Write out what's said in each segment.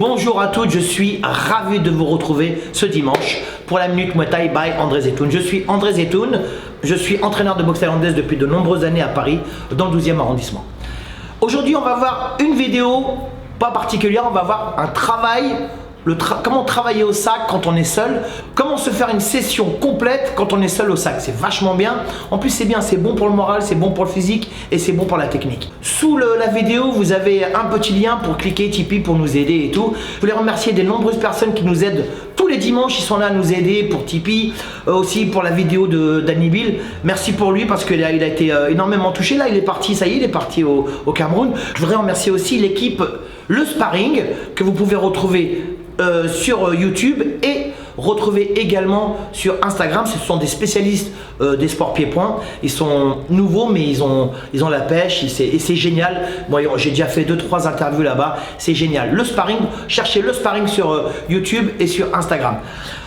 bonjour à toutes, je suis ravi de vous retrouver ce dimanche pour la Minute Muay Thai by André Zetoun. Je suis André Zetoun, je suis entraîneur de boxe thaïlandaise depuis de nombreuses années à Paris, dans le 12e arrondissement. Aujourd'hui, on va voir une vidéo pas particulière, on va voir un travail, comment travailler au sac quand on est seul, comment se faire une session complète quand on est seul au sac. C'est vachement bien, en plus c'est bien, c'est bon pour le moral, c'est bon pour le physique et c'est bon pour la technique. Sous la vidéo, vous avez un petit lien pour cliquer Tipeee pour nous aider et tout. Je voulais remercier des nombreuses personnes qui nous aident tous les dimanches, ils sont là à nous aider pour Tipeee, aussi pour la vidéo de Danny Bill. Merci pour lui parce qu'il a été énormément touché. Là il est parti, ça y est, il est parti au Cameroun. Je voudrais remercier aussi l'équipe Le Sparring que vous pouvez retrouver sur YouTube et retrouver également sur Instagram. Ce sont des spécialistes des sports pieds-points. Ils sont nouveaux mais ils ont la pêche et c'est génial. Bon, j'ai déjà fait 2-3 interviews là-bas, c'est génial. Le Sparring, cherchez Le Sparring sur YouTube et sur Instagram.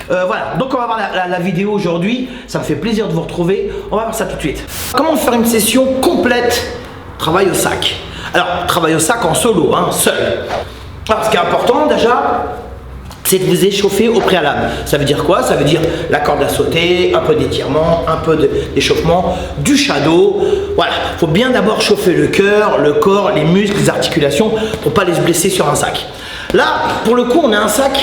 Voilà, donc on va voir la vidéo aujourd'hui. Ça me fait plaisir de vous retrouver. On va voir ça tout de suite. Comment faire une session complète travail au sac? Alors, travail au sac en solo, hein, seul. Alors, ce qui est important déjà, c'est de vous échauffer au préalable. Ça veut dire quoi? Ça veut dire la corde à sauter, un peu d'étirement, un peu d'échauffement, du shadow. Voilà, il faut bien d'abord chauffer le cœur, le corps, les muscles, les articulations pour ne pas les blesser sur un sac. Là, pour le coup, on a un sac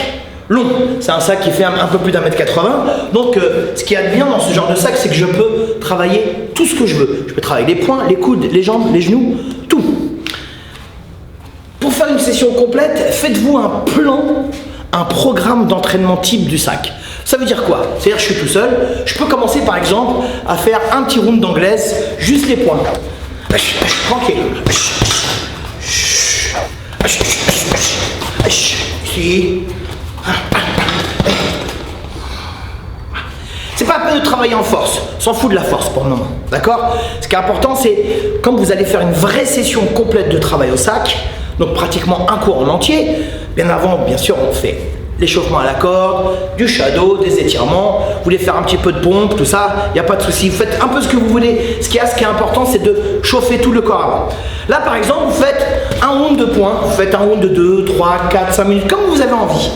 long. C'est un sac qui fait un peu plus d'1m80. Donc, ce qu'il y a de bien dans ce genre de sac, c'est que je peux travailler tout ce que je veux. Je peux travailler les poings, les coudes, les jambes, les genoux, tout. Pour faire une session complète, faites-vous un plan, un programme d'entraînement type du sac. Ça veut dire quoi? C'est-à-dire je suis tout seul, je peux commencer par exemple à faire un petit round d'anglaise, juste les poings. Tranquille. Ici. C'est pas la peine de travailler en force, s'en fout de la force pour le moment, d'accord? Ce qui est important, c'est quand vous allez faire une vraie session complète de travail au sac, donc pratiquement un cours en entier. Bien avant, bien sûr, on fait l'échauffement à la corde, du shadow, des étirements. Vous voulez faire un petit peu de pompe, tout ça, il n'y a pas de souci. Vous faites un peu ce que vous voulez. Ce qui est important, c'est de chauffer tout le corps avant. Là, par exemple, vous faites un round de points. Vous faites un round de 2, 3, 4, 5 minutes, comme vous avez envie.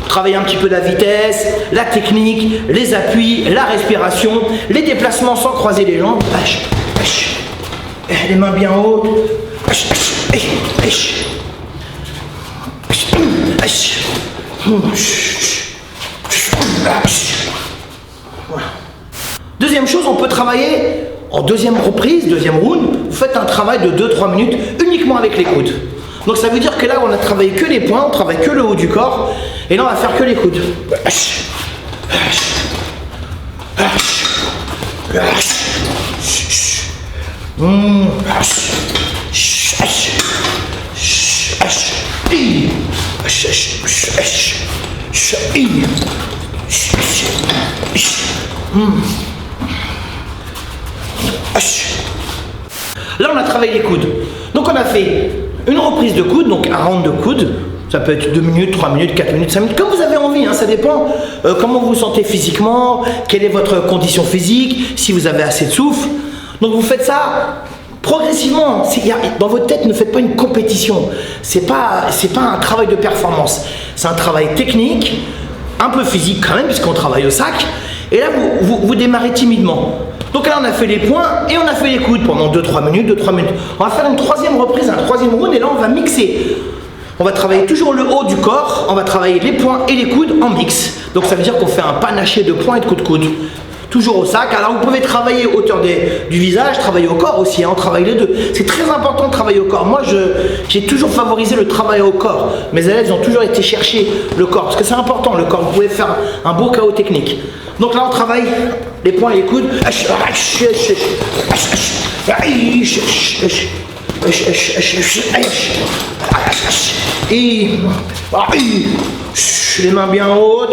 Vous travaillez un petit peu la vitesse, la technique, les appuis, la respiration, les déplacements sans croiser les jambes. Les mains bien hautes. Voilà. Deuxième chose, on peut travailler en deuxième reprise, deuxième round. Vous faites un travail de 2-3 minutes uniquement avec les coudes. Donc ça veut dire que là on a travaillé que les poings, on travaille que le haut du corps. Et là on va faire que les coudes. Là on a travaillé les coudes. Donc on a fait une reprise de coudes, donc un round de coudes. Ça peut être 2 minutes, 3 minutes, 4 minutes, 5 minutes, comme vous avez envie, hein, ça dépend comment vous vous sentez physiquement, quelle est votre condition physique, si vous avez assez de souffle. Donc vous faites ça progressivement. Dans votre tête, ne faites pas une compétition. C'est pas un travail de performance. C'est un travail technique, un peu physique quand même, puisqu'on travaille au sac. Et là, vous démarrez timidement. Donc là, on a fait les poings et on a fait les coudes pendant 2-3 minutes, 2-3 minutes. On va faire une troisième reprise, un troisième round, et là, on va mixer. On va travailler toujours le haut du corps, on va travailler les poings et les coudes en mix. Donc ça veut dire qu'on fait un panaché de poings et de coups de coude. Toujours au sac. Alors vous pouvez travailler hauteur du visage, travailler au corps aussi, hein, on travaille les deux. C'est très important de travailler au corps. Moi, j'ai toujours favorisé le travail au corps. Mes élèves ont toujours été chercher le corps, parce que c'est important, le corps. Vous pouvez faire un beau chaos technique. Donc là, on travaille les poings et les coudes. Les mains bien hautes.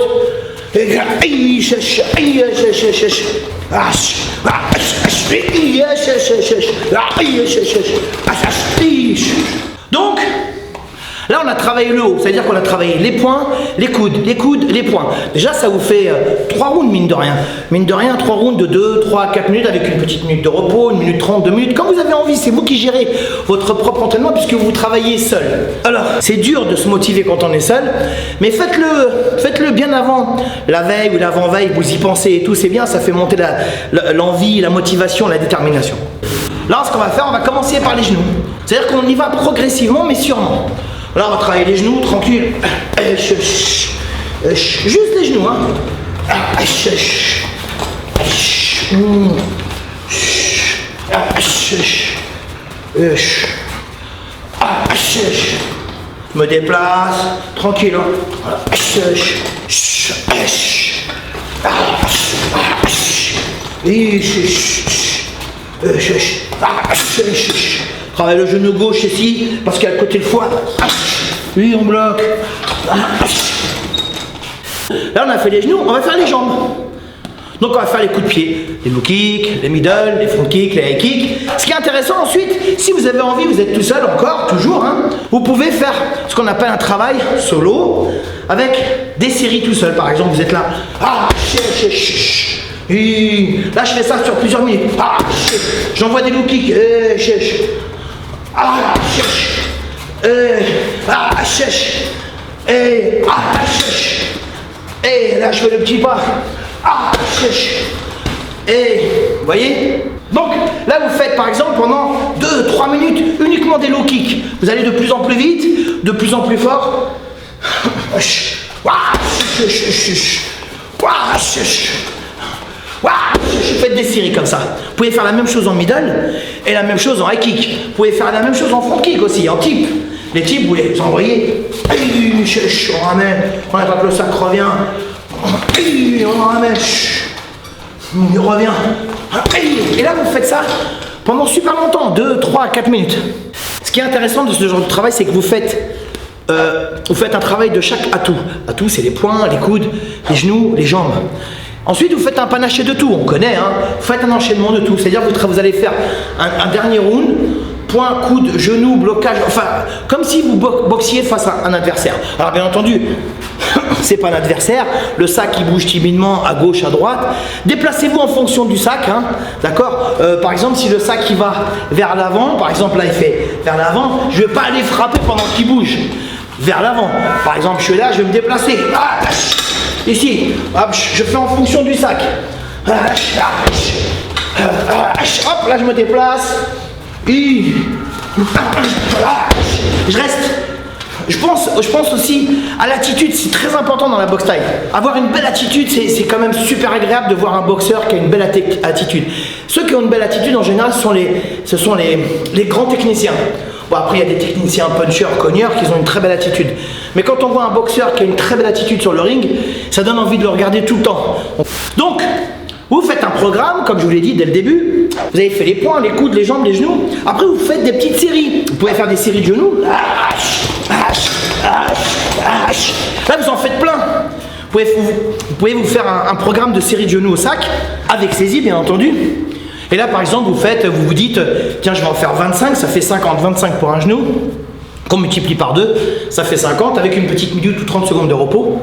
Donc, Là, on a travaillé le haut, c'est-à-dire qu'on a travaillé les poings, les coudes, les poings. Déjà, ça vous fait 3 rounds, mine de rien. Mine de rien, 3 rounds de 2, 3, 4 minutes avec une petite minute de repos, 1 minute 30, 2 minutes. Quand vous avez envie, c'est vous qui gérez votre propre entraînement puisque vous travaillez seul. Alors, c'est dur de se motiver quand on est seul, mais faites-le bien avant la veille ou l'avant-veille, vous y pensez et tout, c'est bien, ça fait monter l'envie, la motivation, la détermination. Là, ce qu'on va faire, on va commencer par les genoux. C'est-à-dire qu'on y va progressivement, mais sûrement. Là, on va travailler les genoux, tranquille. Juste les genoux, hein. Je me déplace, tranquille, hein. Travaille le genou gauche ici, parce qu'il y a le côté le foie. Oui, on bloque. Là, on a fait les genoux, on va faire les jambes. Donc, on va faire les coups de pied, les low kicks, les middle, les front kicks, les high kicks. Ce qui est intéressant ensuite, si vous avez envie, vous êtes tout seul encore, toujours, hein, vous pouvez faire ce qu'on appelle un travail solo avec des séries tout seul. Par exemple, vous êtes là. Là, je fais ça sur plusieurs minutes. J'envoie des low kicks. Et là, je fais le petit pas. Et vous voyez? Donc là, vous faites par exemple pendant 2-3 minutes uniquement des low kicks. Vous allez de plus en plus vite, de plus en plus fort. Faites des séries comme ça. Vous pouvez faire la même chose en middle et la même chose en high kick. Vous pouvez faire la même chose en front kick aussi, en tip. Les tips, vous les envoyez. On ramène. On attend que le sac revient. On ramène. Il revient. Et là, vous faites ça pendant super longtemps, 2, 3, 4 minutes. Ce qui est intéressant de ce genre de travail, c'est que vous faites un travail de chaque atout. Atout, c'est les poings, les coudes, les genoux, les jambes. Ensuite, vous faites un panaché de tout, on connaît, hein. Vous faites un enchaînement de tout, c'est-à-dire que vous allez faire un dernier round, point, coude, genou, blocage, enfin, comme si vous boxiez face à un adversaire. Alors bien entendu, c'est pas un adversaire, le sac il bouge timidement à gauche, à droite. Déplacez-vous en fonction du sac, hein, d'accord. Par exemple, si le sac il va vers l'avant, par exemple là il fait vers l'avant, je vais pas aller frapper pendant qu'il bouge vers l'avant. Par exemple, je suis là, je vais me déplacer. Ici, hop, je fais en fonction du sac. Hop, là je me déplace. Je reste. Je pense aussi à l'attitude, c'est très important dans la boxe thaï. Avoir une belle attitude, c'est quand même super agréable de voir un boxeur qui a une belle attitude. Ceux qui ont une belle attitude en général, ce sont les grands techniciens. Bon, après, il y a des techniciens puncheurs, cogneurs qui ont une très belle attitude. Mais quand on voit un boxeur qui a une très belle attitude sur le ring, ça donne envie de le regarder tout le temps. Donc, vous faites un programme, comme je vous l'ai dit dès le début. Vous avez fait les poings, les coudes, les jambes, les genoux. Après, vous faites des petites séries. Vous pouvez faire des séries de genoux. Là, vous en faites plein. Vous pouvez vous faire un programme de séries de genoux au sac, avec saisie, bien entendu. Et là, par exemple, vous vous dites, tiens, je vais en faire 25, ça fait 50, 25 pour un genou, qu'on multiplie par 2, ça fait 50, avec une petite minute ou 30 secondes de repos.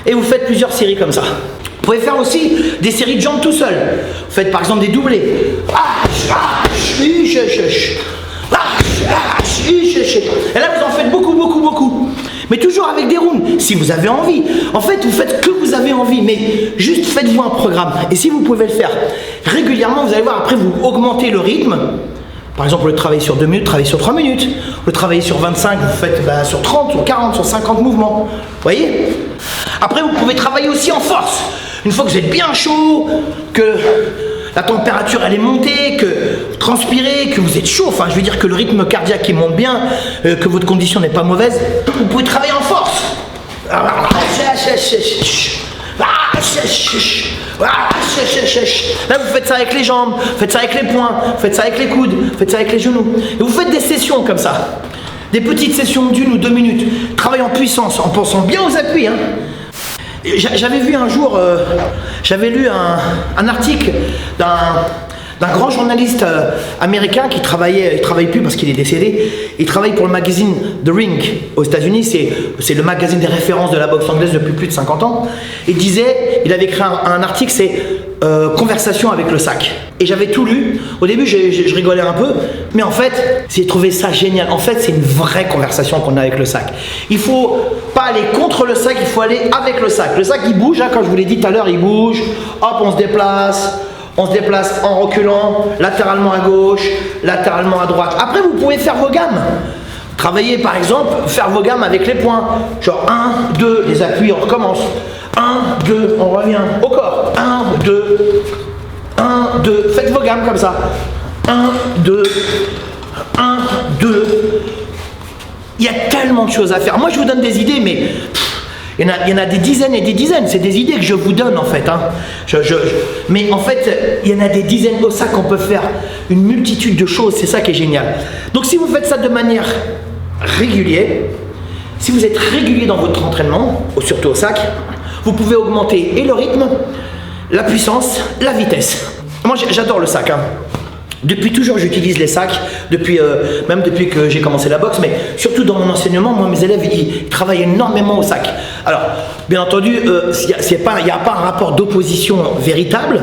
Et vous faites plusieurs séries comme ça. Vous pouvez faire aussi des séries de jambes tout seul. Vous faites par exemple des doublés. Et là, vous en faites beaucoup, beaucoup, beaucoup. Mais toujours avec des rounds, si vous avez envie. En fait, vous faites que vous avez envie, mais juste faites-vous un programme. Et si vous pouvez le faire régulièrement, vous allez voir, après, vous augmentez le rythme. Par exemple, le travail sur 2 minutes, travailler sur 3 minutes. Le travail sur 25, vous faites sur 30, sur 40, sur 50 mouvements. Vous voyez? Après, vous pouvez travailler aussi en force. Une fois que vous êtes bien chaud, que la température elle est montée, que vous transpirez, que vous êtes chaud, enfin je veux dire que le rythme cardiaque il monte bien, que votre condition n'est pas mauvaise, vous pouvez travailler en force. Là vous faites ça avec les jambes, faites ça avec les poings, faites ça avec les coudes, faites ça avec les genoux. Et vous faites des sessions comme ça. Des petites sessions d'1 ou 2 minutes. Travail en puissance, en pensant bien aux appuis. Hein. J'avais vu un jour, j'avais lu un article d'un grand journaliste américain qui il travaille plus parce qu'il est décédé. Il travaille pour le magazine The Ring aux États-Unis. C'est le magazine des références de la boxe anglaise depuis plus de 50 ans. Il avait écrit un article, c'est Conversation avec le sac. Et j'avais tout lu. Au début, je rigolais un peu, mais en fait, j'ai trouvé ça génial. En fait, c'est une vraie conversation qu'on a avec le sac. Il faut pas aller contre le sac, il faut aller avec le sac. Le sac, il bouge, hein, comme je vous l'ai dit tout à l'heure, il bouge. Hop, on se déplace. On se déplace en reculant, latéralement à gauche, latéralement à droite. Après, vous pouvez faire vos gammes. Travailler, par exemple, faire vos gammes avec les poings. Genre 1, 2, les appuis, on recommence. 1, 2, on revient au corps. 1, 2, 1, 2. Faites vos gammes comme ça. 1, 2, 1, 2. Il y a tellement de choses à faire. Moi, je vous donne des idées, mais il y en a des dizaines et des dizaines. C'est des idées que je vous donne, en fait. Hein. Mais en fait, il y en a des dizaines au sac. On peut faire une multitude de choses. C'est ça qui est génial. Donc, si vous faites ça de manière régulière, si vous êtes régulier dans votre entraînement, surtout au sac, vous pouvez augmenter et le rythme, la puissance, la vitesse. Moi, j'adore le sac. Hein. Depuis toujours, j'utilise les sacs, même depuis que j'ai commencé la boxe, mais surtout dans mon enseignement, moi, mes élèves, ils travaillent énormément au sac. Alors, bien entendu, il n'y a pas un rapport d'opposition véritable,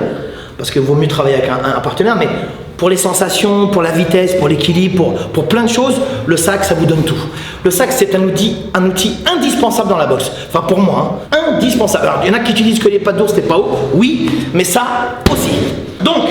parce qu'il vaut mieux travailler avec un partenaire, mais pour les sensations, pour la vitesse, pour l'équilibre, pour plein de choses, le sac, ça vous donne tout. Le sac, c'est un outil indispensable dans la boxe. Enfin, pour moi, hein, indispensable. Alors, il y en a qui utilisent que les pattes d'ours, c'était pas haut, oui, mais ça aussi. Donc,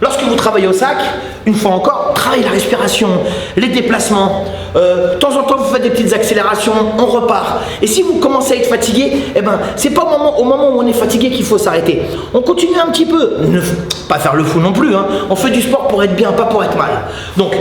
lorsque vous travaillez au sac, une fois encore, travaillez la respiration, les déplacements. De temps en temps, vous faites des petites accélérations, on repart. Et si vous commencez à être fatigué, eh ben, c'est pas au moment où on est fatigué qu'il faut s'arrêter. On continue un petit peu. Ne pas faire le fou non plus. Hein. On fait du sport pour être bien, pas pour être mal. Donc,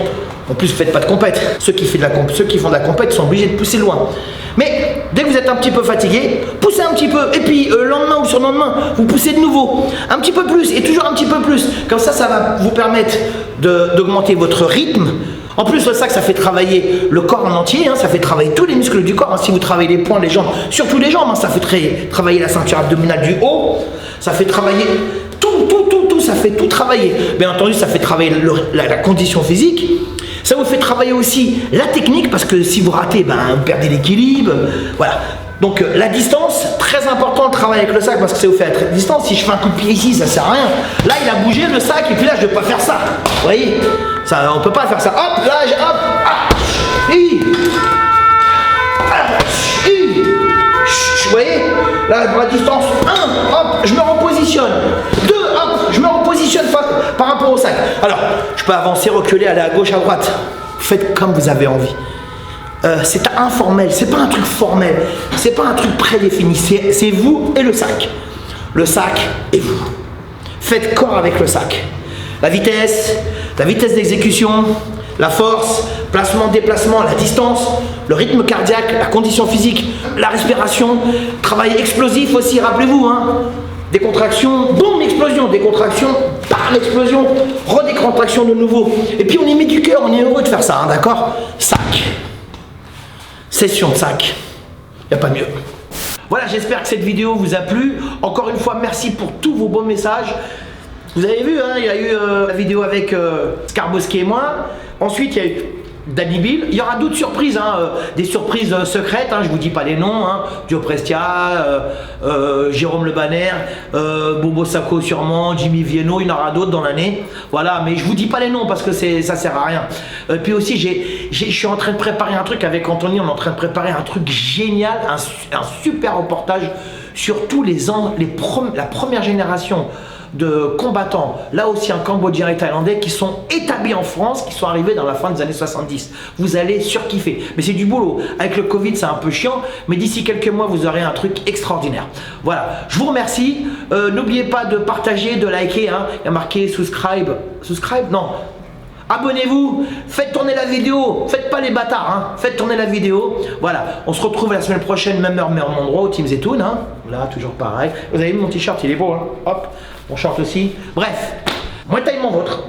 en plus, vous faites pas de compète. Ceux qui font de la compète sont obligés de pousser loin. Mais dès que vous êtes un petit peu fatigué, poussez un petit peu. Et puis, le lendemain ou sur le lendemain, vous poussez de nouveau. Un petit peu plus et toujours un petit peu plus. Comme ça va vous permettre d'augmenter votre rythme. En plus, le sac, ça fait travailler le corps en entier. Hein, ça fait travailler tous les muscles du corps. Hein, si vous travaillez les poings, les jambes, surtout les jambes, hein, ça fait travailler la ceinture abdominale du haut. Ça fait travailler tout. Ça fait tout travailler. Bien entendu, ça fait travailler la condition physique. Ça vous fait travailler aussi la technique, parce que si vous ratez, vous perdez l'équilibre. Voilà. Donc la distance, très important de travailler avec le sac, parce que ça vous fait la distance. Si je fais un coup de pied ici, ça sert à rien. Là, il a bougé le sac, et puis là, je ne vais pas faire ça. Vous voyez, ça, on ne peut pas faire ça. Hop, là, hop, vous voyez, là, pour la distance, 1, hop, je me repositionne. 2, hop, je me repositionne par rapport au sac. Alors, je peux avancer, reculer, aller à gauche, à droite. Faites comme vous avez envie. C'est informel, c'est pas un truc formel, c'est pas un truc prédéfini, c'est vous et le sac. Le sac et vous. Faites corps avec le sac. La vitesse d'exécution, la force, placement, déplacement, la distance, le rythme cardiaque, la condition physique, la respiration, travail explosif aussi, rappelez-vous, hein. Décontraction, boum, explosion, décontraction, bam, explosion, redécontraction de nouveau. Et puis on y met du cœur, on est heureux de faire ça, hein, d'accord? Sac. Session de sac. Il n'y a pas mieux. Voilà, j'espère que cette vidéo vous a plu. Encore une fois, merci pour tous vos beaux messages. Vous avez vu, hein, il y a eu la vidéo avec Skarbowski et moi. Ensuite, il y a eu Danny Bill. Il y aura d'autres surprises, hein, des surprises secrètes. Hein, je vous dis pas les noms. Hein, Dio Prestia, Jérôme Le Banner, Bobo Sacco sûrement, Jimmy Vienno. Il y en aura d'autres dans l'année. Voilà, mais je vous dis pas les noms parce que ça sert à rien. Puis aussi, je suis en train de préparer un truc avec Anthony. On est en train de préparer un truc génial, un super reportage sur tous la première génération de combattants, là aussi en Cambodgien et Thaïlandais, qui sont établis en France, qui sont arrivés dans la fin des années 70. Vous allez surkiffer. Mais c'est du boulot. Avec le Covid, c'est un peu chiant, mais d'ici quelques mois, vous aurez un truc extraordinaire. Voilà. Je vous remercie. N'oubliez pas de partager, de liker. Hein. Il y a marqué subscribe. Subscribe? Non. Abonnez-vous, faites tourner la vidéo, faites pas les bâtards, hein. Faites tourner la vidéo. Voilà, on se retrouve la semaine prochaine, même heure, même endroit, au Team Zetoun, hein. Là, toujours pareil. Vous avez vu mon t-shirt, il est beau, hein. Hop, mon short aussi. Bref, Muay Thai mon vôtre.